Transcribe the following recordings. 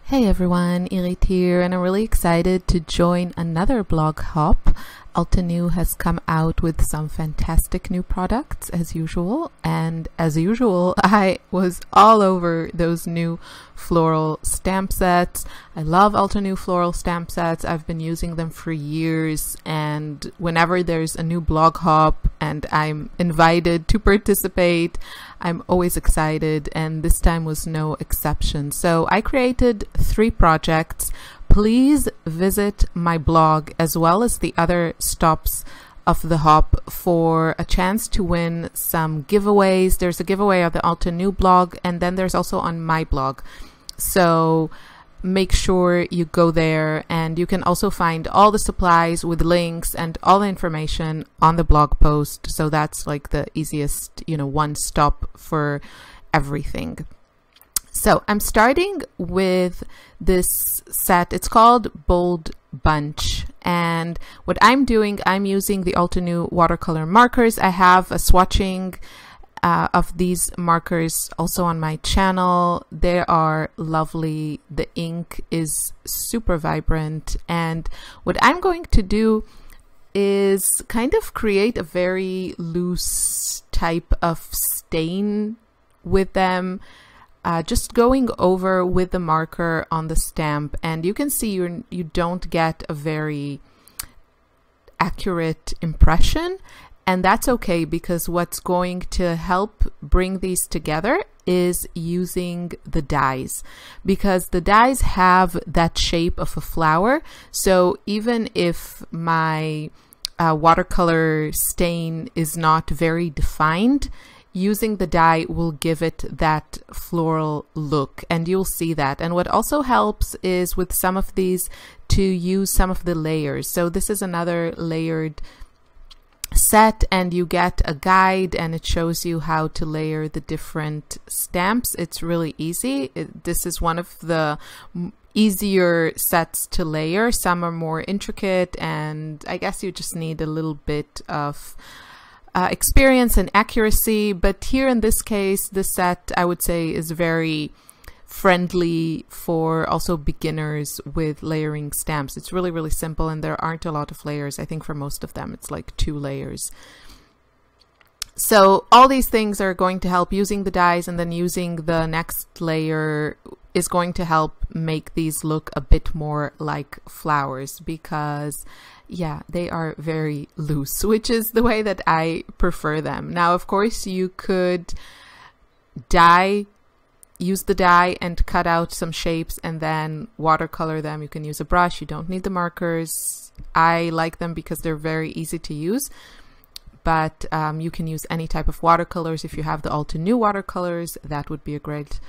Hey everyone, Irit here, and I'm really excited to join another blog hop. Altenew has come out with some fantastic new products as usual, and as usual I was all over those new floral stamp sets. I love Altenew floral stamp sets. I've been using them for years, and whenever there's a new blog hop and I'm invited to participate, I'm always excited, and this time was no exception. So I created 3 projects. Please visit my blog as well as the other stops of the hop for a chance to win some giveaways. There's a giveaway on the Altenew blog, and then there's also on my blog. So make sure you go there, and you can also find all the supplies with links and all the information on the blog post. So that's like the easiest, one stop for everything. So I'm starting with this set. It's called Bold Bunch. And what I'm doing, I'm using the Altenew watercolor markers. I have a swatching of these markers also on my channel. They are lovely. The ink is super vibrant. And what I'm going to do is kind of create a very loose type of stain with them. Just going over with the marker on the stamp, and you can see you don't get a very accurate impression, and that's okay, because what's going to help bring these together is using the dies, because the dies have that shape of a flower. So even if my watercolor stain is not very defined, using the die will give it that floral look, and you'll see that. And what also helps is with some of these to use some of the layers. So this is another layered set, and you get a guide, and it shows you how to layer the different stamps. It's really easy. This is one of the easier sets to layer. Some are more intricate, and I guess you just need a little bit of experience and accuracy, but here in this case, this set I would say is very friendly for also beginners with layering stamps. It's really, really simple, and there aren't a lot of layers. I think for most of them it's like 2 layers. So all these things are going to help. Using the dies and then using the next layer is going to help make these look a bit more like flowers, because yeah, they are very loose, which is the way that I prefer them. Now, of course, you could use the die and cut out some shapes and then watercolor them. You can use a brush. You don't need the markers. I like them because they're very easy to use. But you can use any type of watercolors. If you have the Altenew watercolors, that would be a great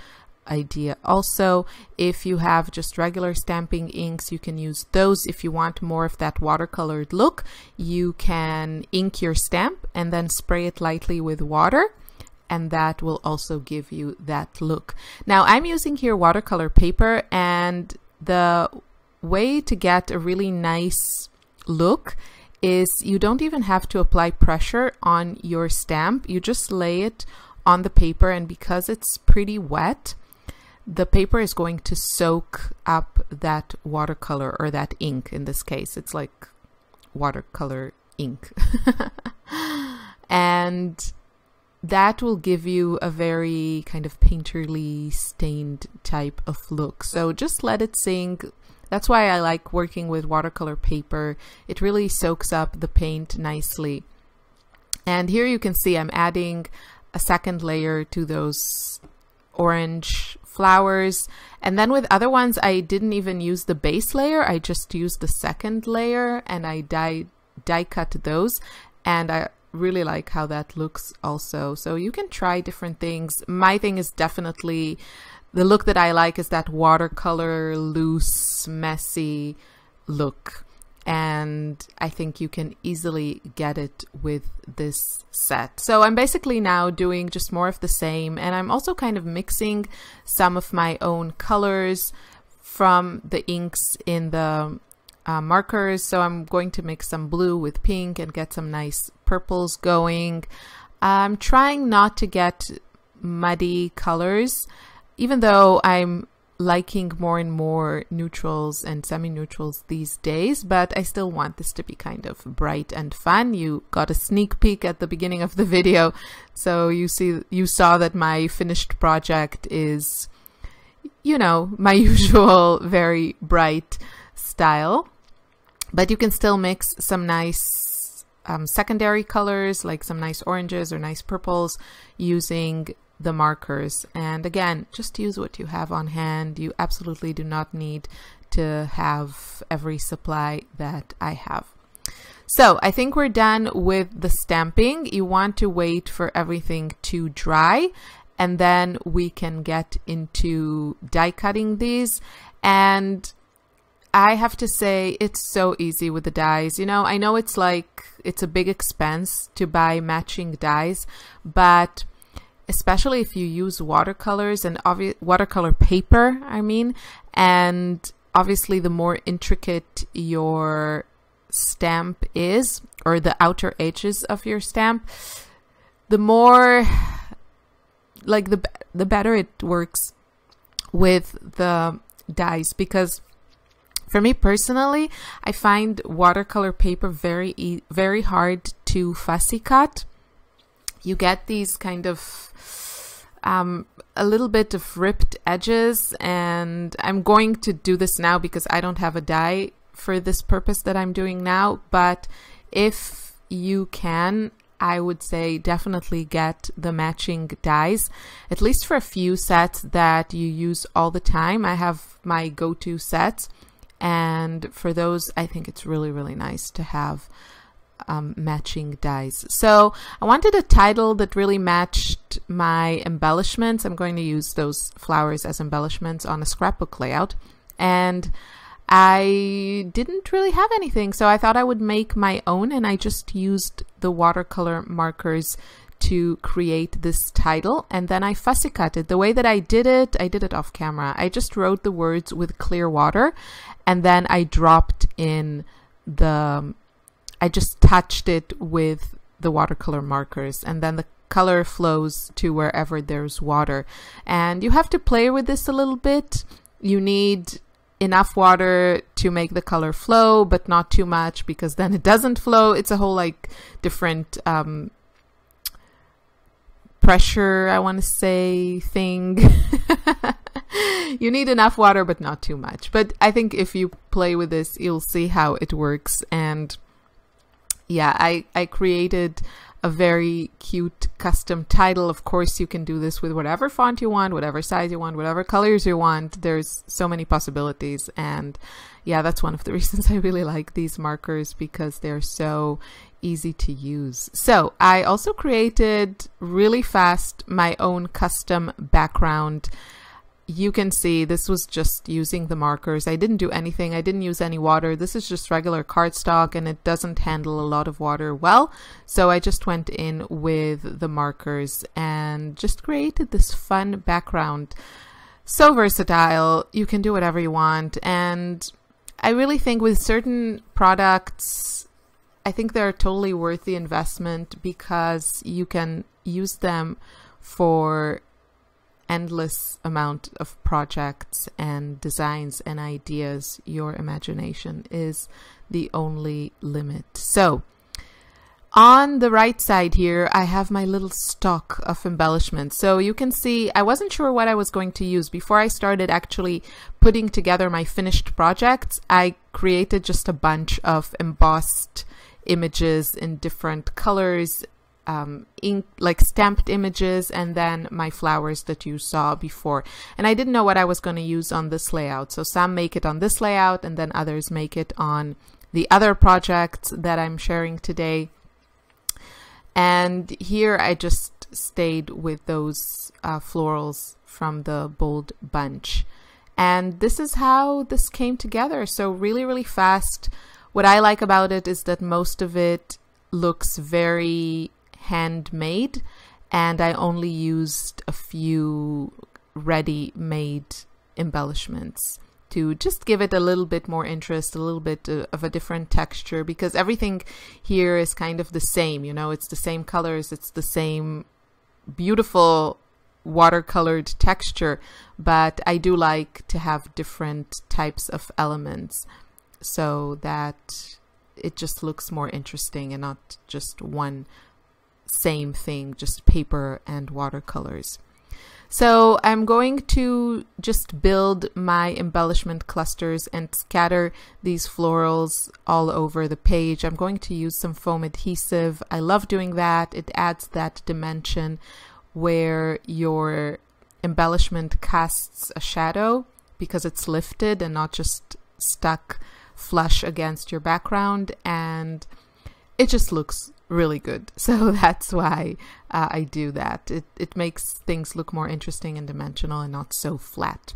idea. Also, if you have just regular stamping inks, you can use those. If you want more of that watercolored look, you can ink your stamp and then spray it lightly with water, and that will also give you that look. Now, I'm using here watercolor paper, and the way to get a really nice look is you don't even have to apply pressure on your stamp. You just lay it on the paper, and because it's pretty wet, the paper is going to soak up that watercolor, or that ink. In this case, it's like watercolor ink. And that will give you a very kind of painterly stained type of look. So just let it sink. That's why I like working with watercolor paper. It really soaks up the paint nicely. And here you can see I'm adding a second layer to those orange flowers, and then with other ones I didn't even use the base layer. I just used the second layer, and I die cut those, and I really like how that looks also. So you can try different things. My thing is definitely the look that I like is that watercolor loose, messy look, and I think you can easily get it with this set. So I'm basically now doing just more of the same, and I'm also kind of mixing some of my own colors from the inks in the markers. So I'm going to mix some blue with pink and get some nice purples going. I'm trying not to get muddy colors, even though I'm liking more and more neutrals and semi-neutrals these days, but I still want this to be kind of bright and fun. You got a sneak peek at the beginning of the video, so you saw that my finished project is, you know, my usual very bright style, but you can still mix some nice secondary colors, like some nice oranges or nice purples, using the markers. And again, just use what you have on hand. You absolutely do not need to have every supply that I have. So I think we're done with the stamping. You want to wait for everything to dry, and then we can get into die cutting these. And I have to say, it's so easy with the dies. You know, I know it's like, it's a big expense to buy matching dies, but especially if you use watercolors and watercolor paper, and obviously the more intricate your stamp is, or the outer edges of your stamp, the more, like, the better it works with the dies. Because for me personally, I find watercolor paper very hard to fussy cut. You get these kind of a little bit of ripped edges, and I'm going to do this now because I don't have a die for this purpose that I'm doing now. But if you can, I would say definitely get the matching dies, at least for a few sets that you use all the time. I have my go-to sets, and for those, I think it's really nice to have matching dies. So I wanted a title that really matched my embellishments. I'm going to use those flowers as embellishments on a scrapbook layout, and I didn't really have anything, so I thought I would make my own, and I just used the watercolor markers to create this title, and then I fussy cut it. The way that I did it off camera. I just wrote the words with clear water, and then I dropped in I just touched it with the watercolor markers, and then the color flows to wherever there's water. And you have to play with this a little bit. You need enough water to make the color flow, but not too much, because then it doesn't flow. It's a whole like different pressure, I want to say, thing. You need enough water, but not too much. But I think if you play with this, you'll see how it works. And yeah, I created a very cute custom title. Of course, you can do this with whatever font you want, whatever size you want, whatever colors you want. There's so many possibilities. And yeah, that's one of the reasons I really like these markers, because they're so easy to use. So I also created really fast my own custom background. You can see this was just using the markers. I didn't do anything. I didn't use any water. This is just regular cardstock, and it doesn't handle a lot of water well. So I just went in with the markers and just created this fun background. So versatile. You can do whatever you want. And I really think with certain products, I think they're totally worth the investment, because you can use them for endless amount of projects and designs and ideas. Your imagination is the only limit. So on the right side here, I have my little stock of embellishments. So you can see I wasn't sure what I was going to use. Before I started actually putting together my finished projects, I created just a bunch of embossed images in different colors, ink, like stamped images, and then my flowers that you saw before. And I didn't know what I was going to use on this layout. So some make it on this layout, and then others make it on the other projects that I'm sharing today. And here I just stayed with those florals from the bold bunch. And this is how this came together. So really fast. What I like about it is that most of it looks very handmade, and I only used a few ready-made embellishments to just give it a little bit more interest, a little bit of a different texture, because everything here is kind of the same, you know, it's the same colors, it's the same beautiful watercolored texture, but I do like to have different types of elements so that it just looks more interesting and not just one same thing, just paper and watercolors. So I'm going to just build my embellishment clusters and scatter these florals all over the page. I'm going to use some foam adhesive. I love doing that. It adds that dimension where your embellishment casts a shadow because it's lifted and not just stuck flush against your background, and it just looks really good. So that's why I do that. It makes things look more interesting and dimensional and not so flat.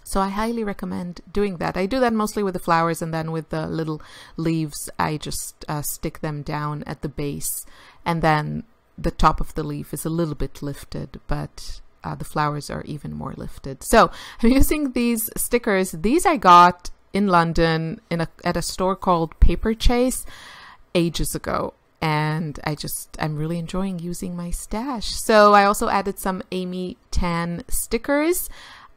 So I highly recommend doing that. I do that mostly with the flowers, and then with the little leaves I just stick them down at the base, and then the top of the leaf is a little bit lifted, but the flowers are even more lifted. So I'm using these stickers. These I got in London at a store called Paper Chase ages ago. And I'm really enjoying using my stash. So I also added some Amy Tan stickers.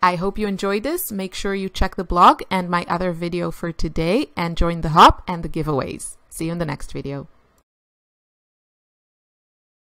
I hope you enjoyed this. Make sure you check the blog and my other video for today and join the hop and the giveaways. See you in the next video.